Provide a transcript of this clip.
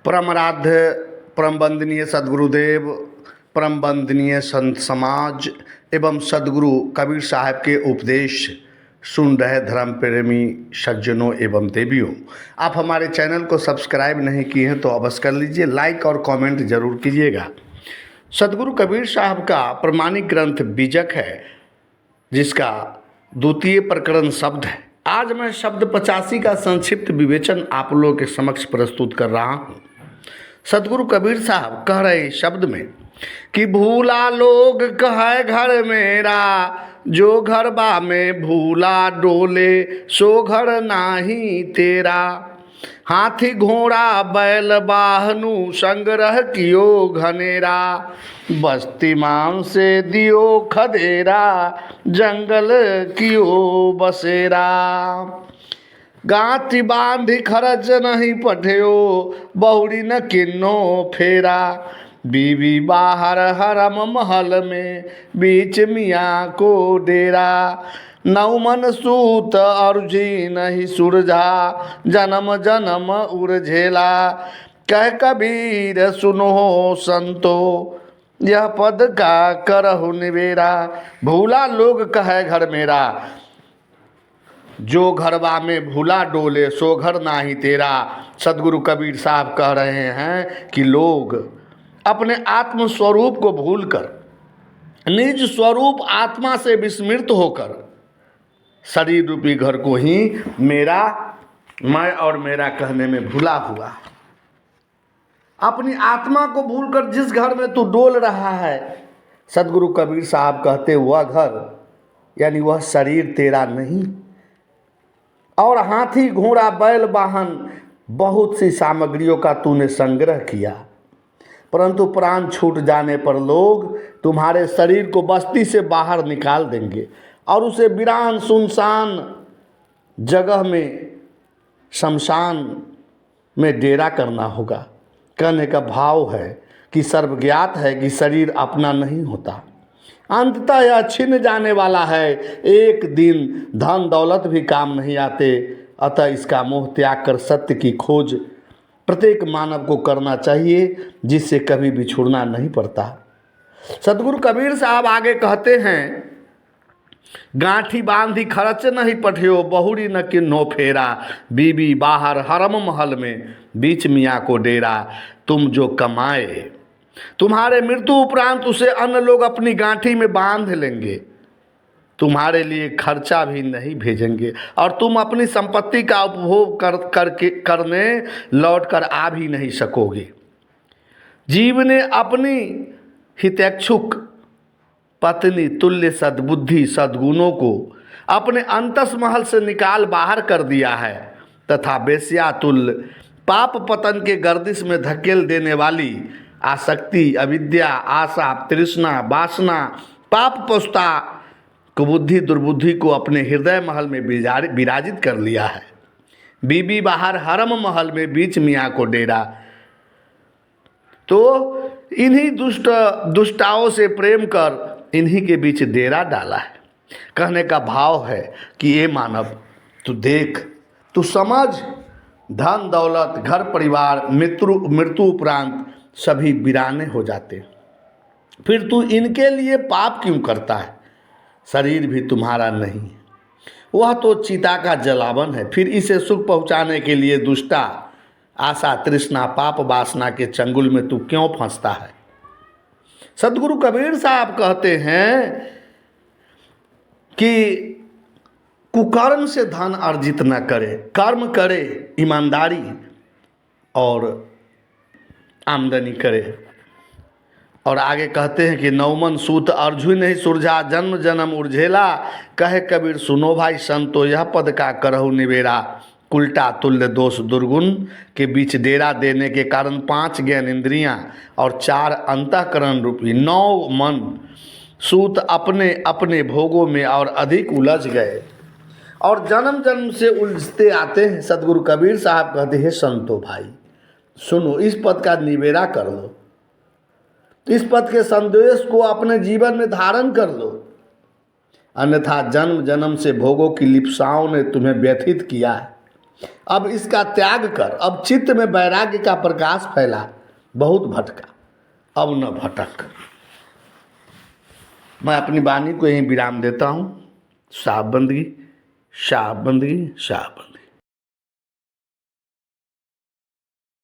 परम आराध्य परम वंदनीय सदगुरुदेव, परम वंदनीय संत समाज एवं सदगुरु कबीर साहब के उपदेश सुन रहे धर्म प्रेमी सज्जनों एवं देवियों, आप हमारे चैनल को सब्सक्राइब नहीं किए हैं तो अवश्य कर लीजिए, लाइक और कमेंट जरूर कीजिएगा। सदगुरु कबीर साहब का प्रमाणिक ग्रंथ बीजक है, जिसका द्वितीय प्रकरण शब्द है। आज मैं शब्द 85 का संक्षिप्त विवेचन आप लोगों के समक्ष प्रस्तुत कर रहा हूँ। सदगुरु कबीर साहब कह रहे शब्द में कि भूला लोग कहे घर मेरा, जो घर बा में भूला डोले, सो घर नाही तेरा। हाथी घोड़ा बैल बाहनु संग्रह कियो घनेरा, बस्ती मान से दियो खदेरा, जंगल कियो बसेरा। गांठी बांधी खरच नहीं पठियो, बहुड़ी न किन्नो फेरा। बीवी बाहर हरम महल में, बीच मियाँ को डेरा। नौमन सूत अर्जी नहीं सुरझा, जन्म जन्म उर्झेला। कह कबीर सुनो संतो, यह पद का करहु निवेरा। भूला लोग कहे घर मेरा, जो घरवा में भूला डोले, सो घर नाही तेरा। सदगुरु कबीर साहब कह रहे हैं कि लोग अपने आत्म स्वरूप को भूलकर, निज स्वरूप आत्मा से विस्मृत होकर शरीर रूपी घर को ही मेरा, मैं और मेरा कहने में भूला हुआ। अपनी आत्मा को भूलकर जिस घर में तू डोल रहा है, सदगुरु कबीर साहब कहते वह घर यानी वह शरीर तेरा नहीं। और हाथी घोड़ा बैल वाहन बहुत सी सामग्रियों का तूने संग्रह किया, परंतु प्राण छूट जाने पर लोग तुम्हारे शरीर को बस्ती से बाहर निकाल देंगे और उसे वीरान सुनसान जगह में, शमशान में डेरा करना होगा। कहने का भाव है कि सर्वज्ञात है कि शरीर अपना नहीं होता, अंततः यह छिन जाने वाला है। एक दिन धन दौलत भी काम नहीं आते, अतः इसका मोह त्याग कर सत्य की खोज प्रत्येक मानव को करना चाहिए, जिससे कभी बिछुड़ना नहीं पड़ता। सदगुरु कबीर साहब आगे कहते हैं, गांठी बांधी खर्च नहीं पठियो, बहुरी न किन्नो फेरा। बीबी बाहर हरम महल में, बीच मियाँ को डेरा। तुम जो कमाए, तुम्हारे मृत्यु उपरांत उसे अन्य लोग अपनी गांठी में बांध लेंगे, तुम्हारे लिए खर्चा भी नहीं भेजेंगे और तुम अपनी संपत्ति का उपभोग करने लौट कर आ भी नहीं सकोगे। जीव ने अपनी हितैक्षुक पत्नी तुल्य सद्बुद्धि सद्गुणों को अपने अंतस महल से निकाल बाहर कर दिया है, तथा बेस्या तुल्य पाप पतन के गर्दिश में धकेल देने वाली आसक्ति, अविद्या, आशा, तृष्णा, वासना, पाप पछता कुबुद्धि दुर्बुद्धि को अपने हृदय महल में विराजित कर लिया है। बीबी बाहर हरम महल में, बीच मियाँ को डेरा। तो इन्हीं दुष्टाओं से प्रेम कर इन्हीं के बीच डेरा डाला है। कहने का भाव है कि ये मानव, तू देख, तू समझ, धन दौलत घर परिवार मृत्यु उपरांत सभी वीराने हो जाते, फिर तू इनके लिए पाप क्यों करता है? शरीर भी तुम्हारा नहीं, वह तो चिता का जलावन है। फिर इसे सुख पहुंचाने के लिए दुष्टा आशा तृष्णा पाप वासना के चंगुल में तू क्यों फंसता है? सदगुरु कबीर साहब कहते हैं कि कुकर्म से धन अर्जित न करे, कर्म करे, ईमानदारी और आमदनी करे। और आगे कहते हैं कि नौमन सूत अर्जुन नहीं सुरझा, जन्म जन्म उर्झेला। कहे कबीर सुनो भाई संतो, यह पद का करहु निवेरा। उल्टा तुल्य दोष दुर्गुण के बीच डेरा देने के कारण 5 ज्ञान इंद्रियां और 4 अंतःकरण रूपी 9 मन सूत अपने अपने भोगों में और अधिक उलझ गए और जन्म जन्म से उलझते आते हैं। सदगुरु कबीर साहब कहते हैं, संतो भाई सुनो, इस पद का निवेरा कर लो, इस पद के संदेश को अपने जीवन में धारण कर लो, अन्यथा जन्म जन्म से भोगों की लिप्साओं ने तुम्हें व्यथित किया है। अब इसका त्याग कर। अब चित्त में वैराग्य का प्रकाश फैला, बहुत भटका, अब न भटक। मैं अपनी वाणी को यहीं विराम देता हूँ। शाह बंदगी, शाह बंदगी, शाह बंदगी।